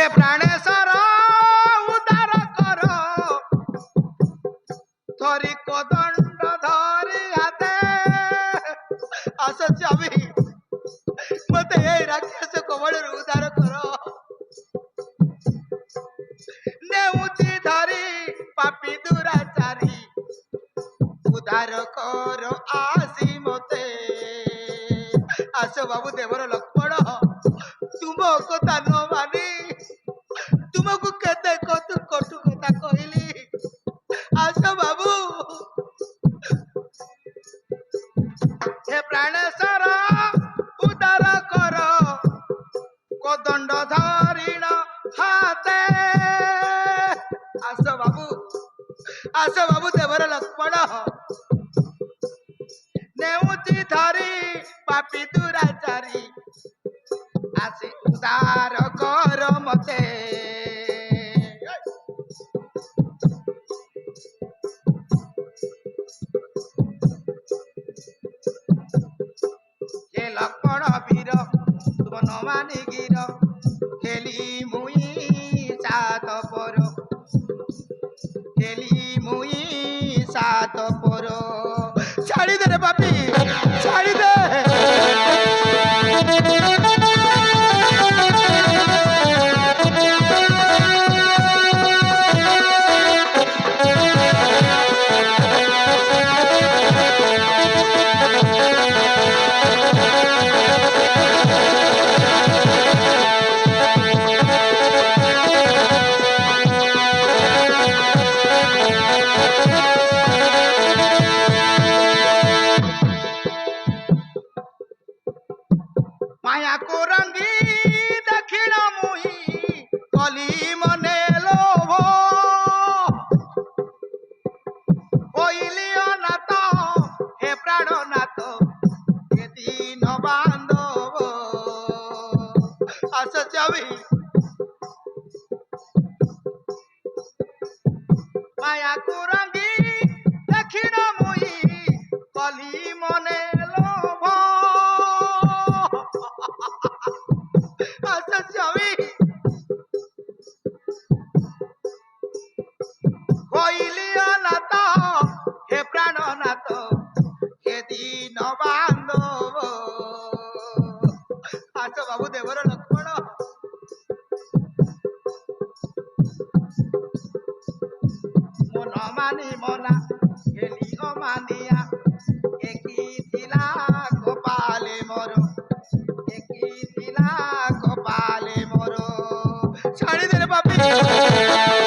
हे प्राणेश्वर उद्धार कर थरी कदंड धरी हाते आस स्वामी मत राक्षस कबल उद्धार कर नेउची धरी पापी दुराचारी उद्धार कर आसी मते आस बाबू देवर लक्ष्मण तुम कथा न मानी तुमको केते कटु कटु कथा कहली आस बाबू हे प्राणेश्वर उद्धार कर कदंड धरिण हाते आस बाबू देवर लक्ष्मण नेउची धरी पापी दुराचारी आसी उद्धार कर मते हे लक्ष्मण वीर तुम न मानी गिर खेली मुई सात पर खेली मुई सात पर छाड़ी दे रे पापी छाड़ी दे माया को रंगी दक्षिण मुही कली मने लोभ ओइलियो नाथ हे प्राणनाथ हे दीन बांधव आस चावी माया को रंगी दक्षिण मुही कली मने लोभ नाथ हे प्राणनाथ हे दीन बांधव आस बाबू देवर लक्ष्मण मन मानी मना हेली अमानिया एकी थिला गोपाले मोर एकी थिला गोपाले मोर छाड़ी दे रे बापी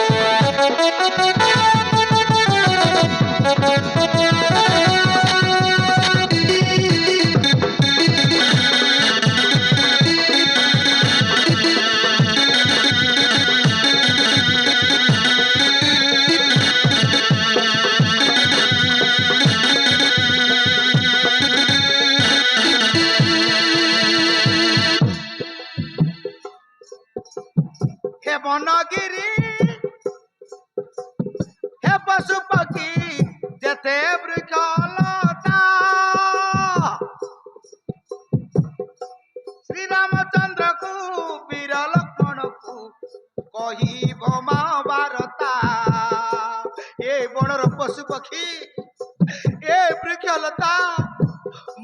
हे बनगिरी हे पशु पक्षी जेते वृक्षलता श्री रामचंद्र को वीर लक्ष्मण को कहिब महाभारता ए बणर पशु पक्षी ए वृक्षलता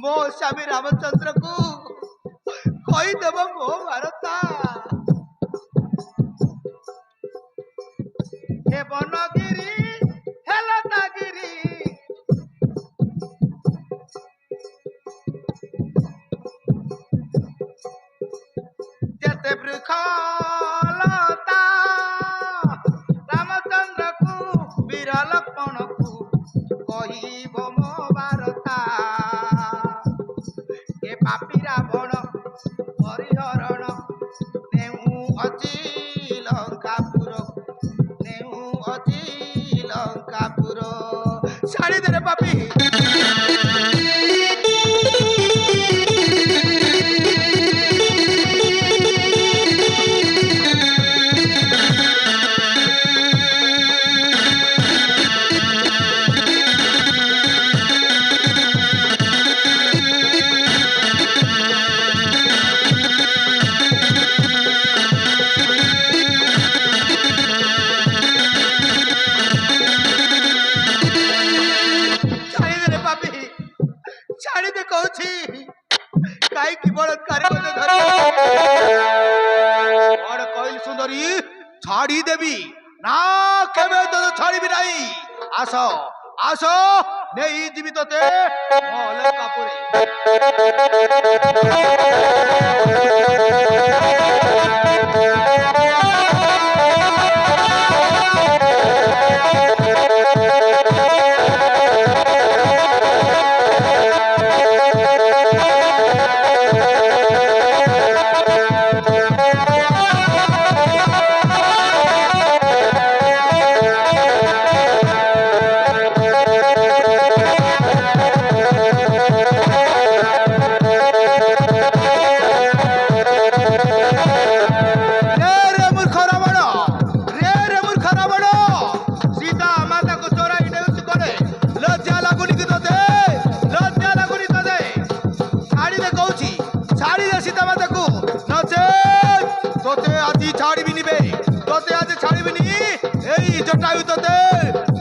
मो स्वामी रामचंद्र को कहीदेव महाभारता हे बनगिरी हे लतागिरी जेते वृक्षलता रामचंद्र को वीर लक्ष्मण को कहिब महाभारता ए पापी रावण हरिहरण नेहु अची लंकापुर नेहु अची लंकापुर छाड़ी दे रे पापी ଅଛି କାହିଁକି ବଳତ୍କାରୀ ମତେ ଧରି କଣ କହିଲି ସୁନ୍ଦରୀ ଛାଡ଼ିଦେବି ନା କେବେ ତତେ ଛାଡ଼ିବି ନାହିଁ ଆସ ଆସ ନେଇଯିବି ତତେ ମଲକାପୁରେ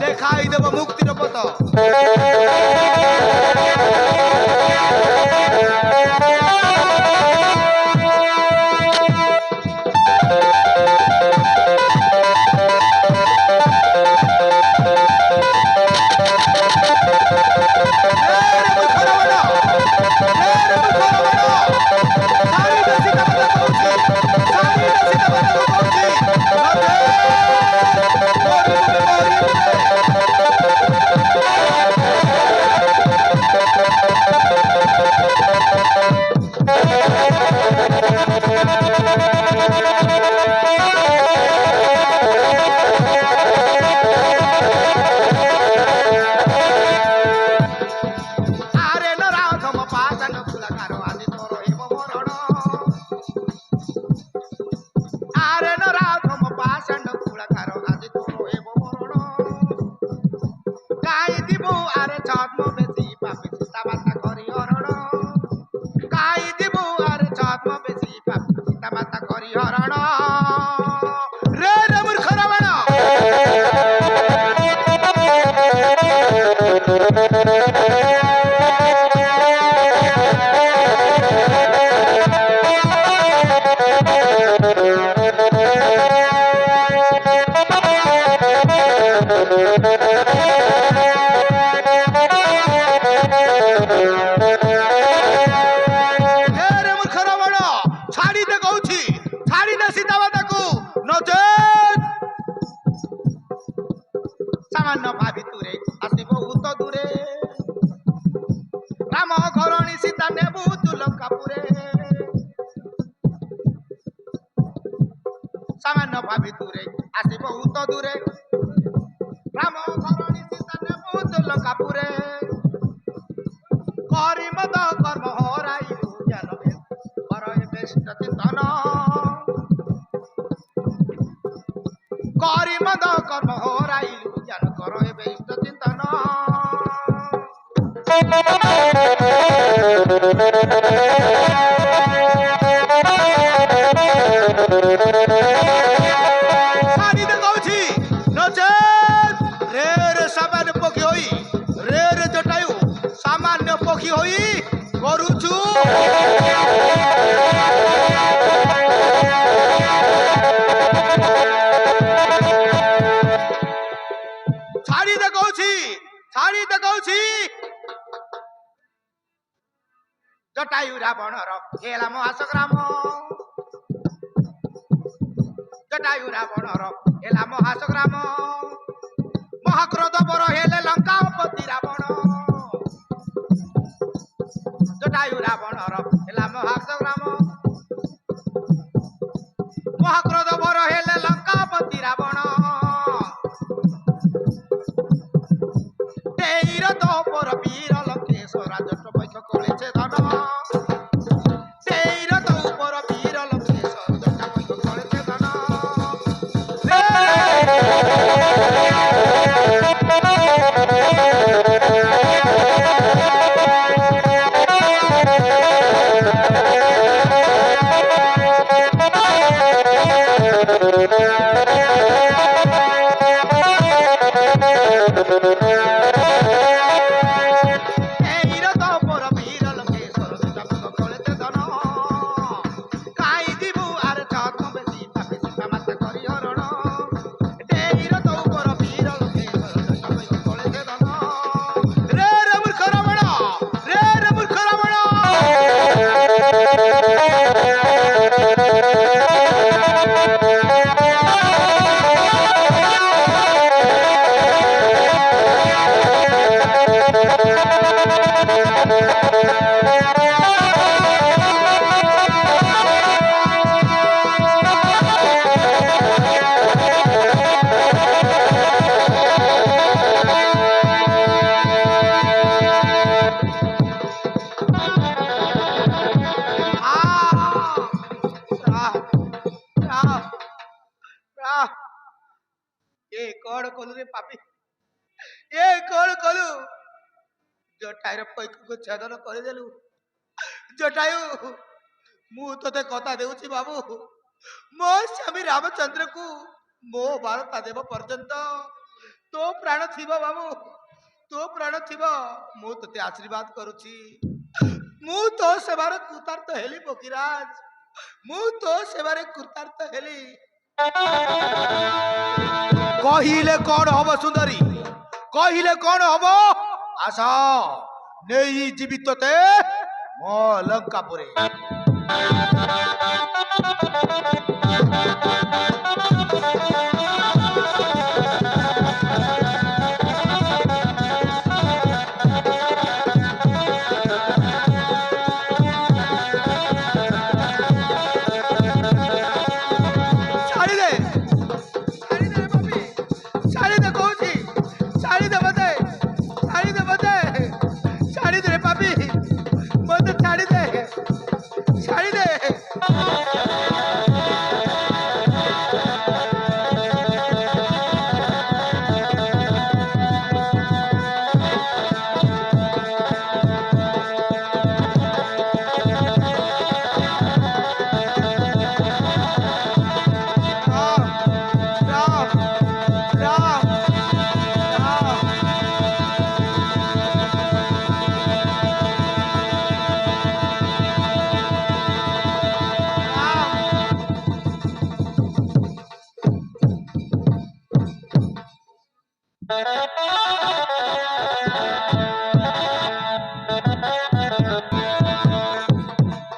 দেখাই দেব মুক্তির পথ ସାମାନ୍ୟ ଭାବି ତୁରେ ଆସିବ ଉତ ଦୂରେ ରାମ ଘରଣୀ ସୀତା ନେବୁ ତୁ ଲଙ୍କାପୁରେ ସାମାନ୍ୟ ଭାବି ତୁରେ ଆସିବ ଉତ ଦୂରେ ରାମ ଘରଣୀ ସୀତା ନେବୁ ତୁ ଲଙ୍କାପୁରେ କରି ମଦ କର୍ମ ହରାଇବୁ ଜ୍ଞାନ କର ବେଷ୍ଟ ଚିନ୍ତନ କରି ମଦ କର୍ମ ହରାଇବୁ ଜ୍ଞାନ କର ଏବେ ଇଷ୍ଟ ଚିନ୍ତନ ସାରିଦେ କହୁଛି ନଚେତ୍ ରେ ରେ ସାମାନ୍ୟ ପକ୍ଷୀ ହୋଇ ରେ ରେ ଜଟାୟୁ ସାମାନ୍ୟ ପକ୍ଷୀ ହୋଇ କରୁଛୁ ଛାଡ଼ିଦେ କହୁଛି ଜଟାୟୁ ରାବଣର ହେଲା ମହାସଗ୍ରାମ ଜଟାୟୁ ରାବଣର ହେଲା ମହାସଗ୍ରାମ ମହାକ୍ରୋଧ ବର ହେଲେ ଲଙ୍କାପତି ରାବଣ ଜଟାୟୁ ରାବଣର ହେଲା ମହାସଗ୍ରାମ ମହାକ୍ରୋଧ ବର ହେଲେ ଲଙ୍କାପତି ରାବଣ বীর লঙ্কেশ্বরা জট বৈক্ষ করেছে ধন সেই রথ উপর বীর লঙ্কেশ্বর জট বৈক্ষ করেছে ধন ଏ କଣ କଲୁ ରେ ପାପି ଏ କଣ କଲୁ ଜଟାୟୁର ପୈକକୁ ଛେଦନ କରିଦେଲୁ ଜଟାୟୁ ମୁଁ ତତେ କଥା ଦେଉଛି ବାବୁ ମୋ ସ୍ୱାମୀ ରାମଚନ୍ଦ୍ରକୁ ମୋ ବାରତା ଦେବ ପର୍ଯ୍ୟନ୍ତ ତୋ ପ୍ରାଣ ଥିବ ବାବୁ ତୋ ପ୍ରାଣ ଥିବ ମୁଁ ତତେ ଆଶୀର୍ବାଦ କରୁଛି ମୁଁ ତୋ ସେବାରେ କୃତାର୍ଥ ହେଲି ପକ୍ଷୀରାଜ ମୁଁ ତୋ ସେବାରେ କୃତାର୍ଥ ହେଲି କହିଲେ କଣ ହବ ସୁନ୍ଦରୀ କହିଲେ କଣ ହବ ଆସ ନେଇ ଯିବି ତତେ ମୋ ଲଙ୍କାପୁରେ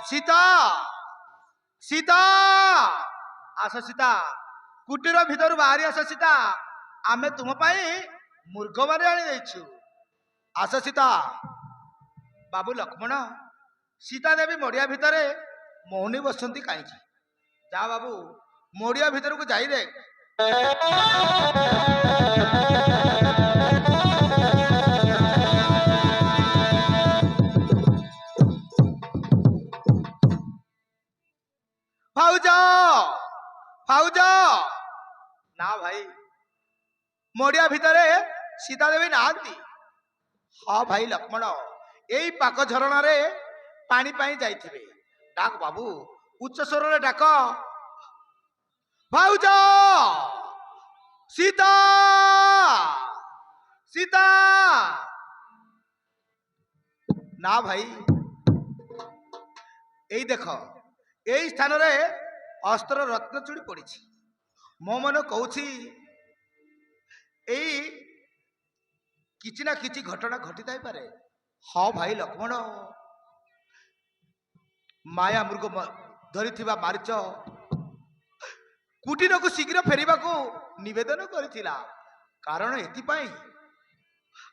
सीता सीता आस सीता कुटीर भीतर बाहरी आस सीता आमे तुम मूर्ख मारे आनी देछु आस सीता बाबू लक्ष्मण सीता देवी मड़िया भितर मौनी बसंती कहीं जा बाबू मड़िया भीतर को जाई दे भाउज भाउज ना भाई मड़िया भितर सीता देवी नांती हाँ भाई लक्ष्मण यही पाक झरणा रे पानी पाई जाइथिबे डाक बाबू उच्च स्वर रे डाक भाउज सीता सीता ना भाई यही देख यही स्थान रे अस्त्र रत्न चूड़ी पड़ी मो मन कहूँ यही किछि ना किछि घटना घटी थाई पारे हाँ भाई लक्ष्मण माया मृग धरी मारिच कुटीर को शीघ्र फेरिबा को निवेदन करिथिला कारण एथिपाई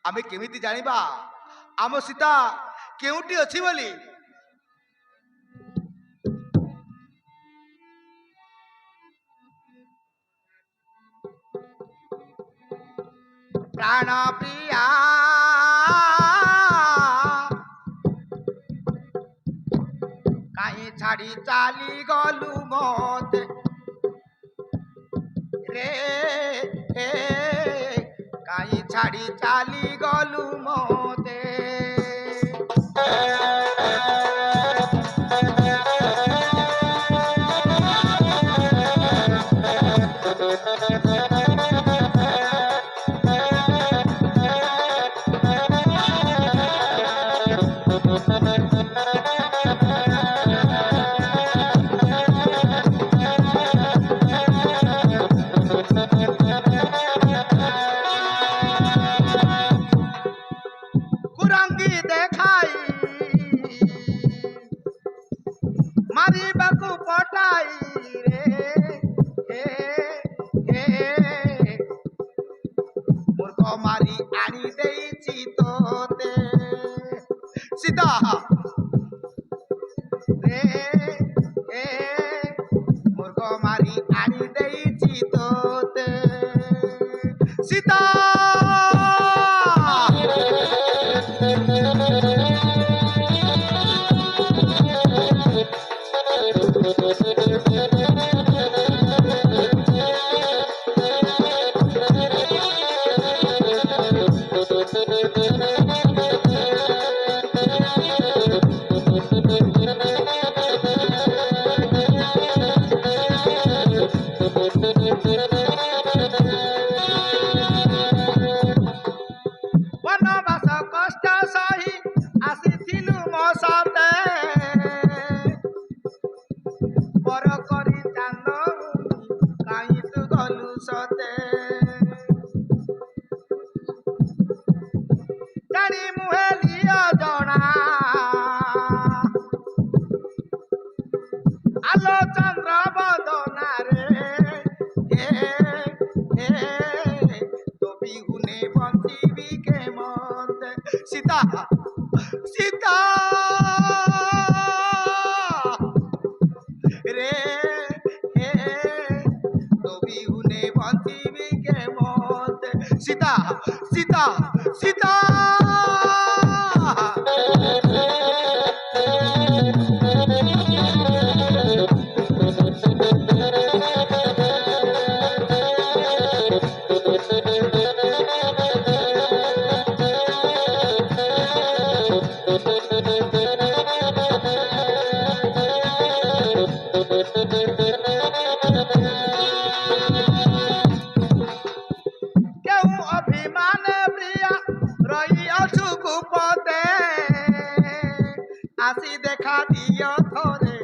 आमे केमिति जानिबा आम सीता केउटी अछि बोली प्राण प्रिया कहीं छाड़ी चाली गलु मत रे कहीं छाड़ी चाली गलु मते मारी आनी देइछि तोते सीता रे ए मुर्ग मारी आनी देइछि तोते सीता বনবাস কষ্ট সহি আসিছিলু মো সাথে পর করি চান্দ কাই তু গলু সতে জানি মুহে লিয় জনা আলো চন্দ্র বদনারে এ এ তো বিহুনে বঞ্চিবি কে মতে সীতা সীতা রে হে তো বিহুনে বঞ্চিবি কে মতে সীতা সীতা সীতা কেউ অভিমানে প্রিয়া রই অছু কুপতে আসি দেখা দিও থরে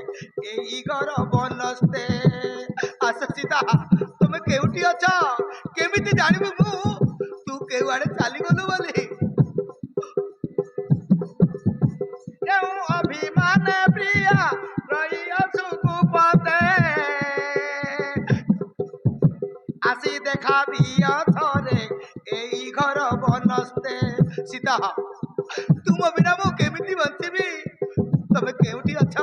এই ঘর বনস্তে আস সীতা তুমি কেউটি অছ কেমিতি জানিবু মু তু কেউ আড়ে চালি গলু বলি কেউ অভিমানে প্রিয়া রই অছু কুপতে আসি দেখা দিও থরে এই ঘর বনস্তে সীতা তুম বিনা মু কেমিতি বঞ্চিবি তবে কেউটি অছ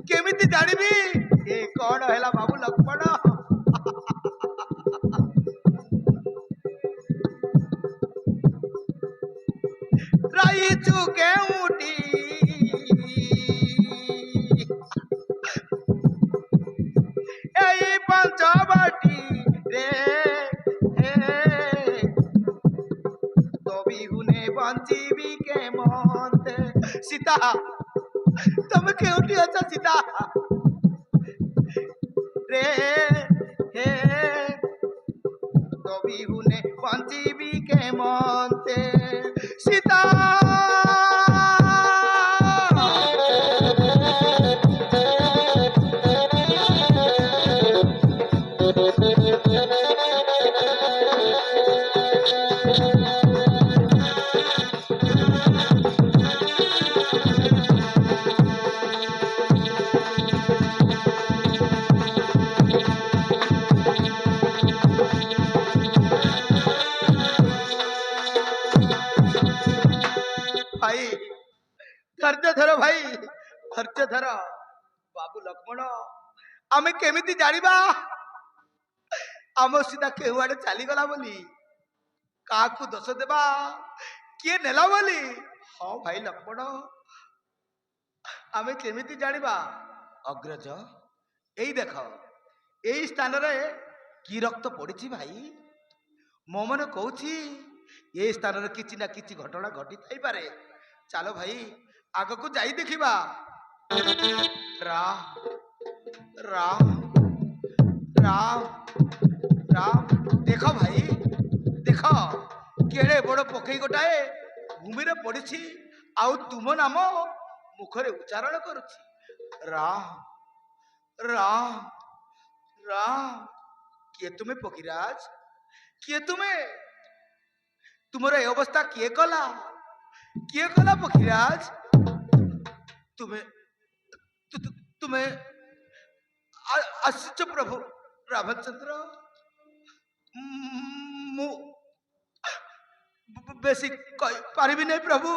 কেমিতি জানিবি এ কଣ ହେଲା বাবু লক্ষ্ମণ রাইছু কেউটি এই পঞ্চবটি রে হে তো বিহুনে বঞ্চিবি কে মতে সীতা তুমি কেউটি অছ সীতা রে হে তো বিহুনে বঞ্চিবি কে মতে সীতা ভাই ধৈর্য ধর ভাই ধৈর্য ধর বাবু লক্ষ্মণ আমি কেমিতি জানিবা ଆମ ସୀତା କେଉଁଆଡେ ଚାଲିଗଲା ବୋଲି କାହାକୁ ଦୋଷ ଦେବା କିଏ ନେଲା ବୋଲି ହଁ ଭାଇ ଲକ୍ଷ୍ମଣ ଆମେ କେମିତି ଜାଣିବା ଅଗ୍ରଜ ଏଇ ଦେଖ ଏଇ ସ୍ଥାନରେ କି ରକ୍ତ ପଡିଛି ଭାଇ ମୋ ମନେ କହୁଛି ଏ ସ୍ଥାନରେ କିଛି ନା କିଛି ଘଟଣା ଘଟି ଥାଇପାରେ ଚାଲ ଭାଇ ଆଗକୁ ଯାଇ ଦେଖିବା ରା ରାମ ରାମ রাম দেখ ভাই দেখ কেড়ে বড় পকেই গোটাଏ ভূমিরে পড়িছি আউ তুম নাম মুখরে উচ্চারণ করুছি রাম রাম রাম কিଏ ତୁମେ ପକ୍ଷୀରାଜ କିଏ ତୁମେ ତୁମର ଏ ଅବସ୍ଥା କିଏ କଲା ପକ୍ଷୀରାଜ ତୁମେ ତୁମେ ଆସିଛ ପ୍ରଭୁ ରାମଚନ୍ଦ୍ର ମୁଁ ବେଶୀ କହିପାରିବି ନାହିଁ ପ୍ରଭୁ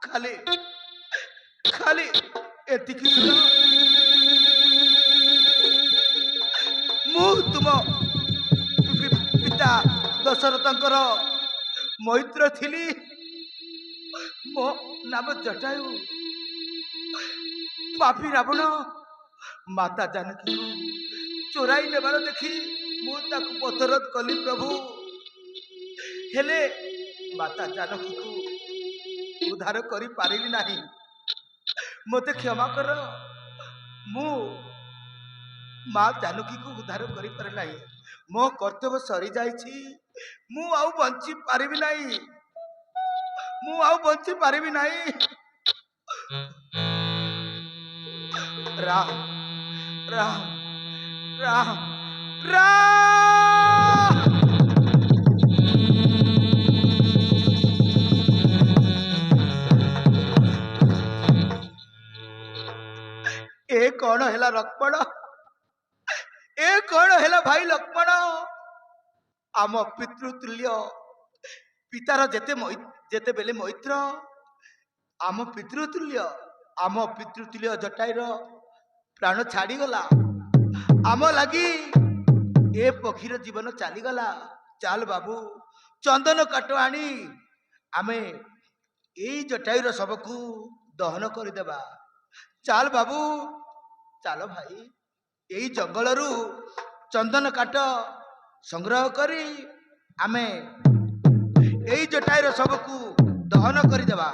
ଖାଲି ଖାଲି ଏତିକି ଶୁଣ, ମୁଁ ତୁମ ପିତା ଦଶରଥଙ୍କର ମୈତ୍ର ଥିଲି। ମୋ ନାମ ଜଟାୟୁ। ପାପୀ ରାବଣ ମାତା ଜାନକୀକୁ ଚୋରାଇ ନେବାର ଦେଖି ମୁଁ ତାକୁ ପଥରୋଧ କଲି ପ୍ରଭୁ। ହେଲେ ମାତା ଜାନକୀକୁ ଉଦ୍ଧାର କରିପାରିଲି ନାହିଁ। ମୋତେ କ୍ଷମା କର। ମୁଁ ମା ଜାନକୀକୁ ଉଦ୍ଧାର କରିପାରେ ନାହିଁ। ମୋ କର୍ତ୍ତବ୍ୟ ସରିଯାଇଛି। ମୁଁ ଆଉ ବଞ୍ଚି ପାରିବି ନାହିଁ। ମୁଁ ଆଉ ବଞ୍ଚି ପାରିବି ନାହିଁ। ରାମ ରାମ ରାମ ରାମ। ଏ କଣ ହେଲା ଲକ୍ଷ୍ମଣ? ଏ କଣ ହେଲା ଭାଇ ଲକ୍ଷ୍ମଣ? ଆମ ପିତୃତୁଲ୍ୟ ପିତାର ଯେତେବେଳେ ମୈତ୍ର, ଆମ ପିତୃତୁଲ୍ୟ ଜଟାୟୁର ପ୍ରାଣ ଛାଡ଼ିଗଲା। ଆମ ଲାଗି ଏ ପକ୍ଷୀର ଜୀବନ ଚାଲିଗଲା। ଚାଲ ବାବୁ, ଚନ୍ଦନ କାଠ ଆଣି ଆମେ ଏଇ ଜଟାୟୁର ଶବକୁ ଦହନ କରିଦେବା। ଚାଲ ବାବୁ, ଚାଲ ଭାଇ। ଏଇ ଜଙ୍ଗଲରୁ ଚନ୍ଦନ କାଠ ସଂଗ୍ରହ କରି ଆମେ ଏଇ ଜଟାୟୁର ଶବକୁ ଦହନ କରିଦେବା।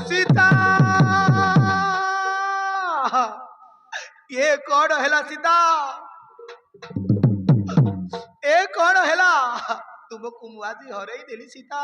ସୀତା, ଏ କଣ ହେଲା ସୀତା? ଏ କଣ ହେଲା? ତୁମକୁ ମୁଁ ଆଜି ହରେଇ ଦେଲି ସୀତା।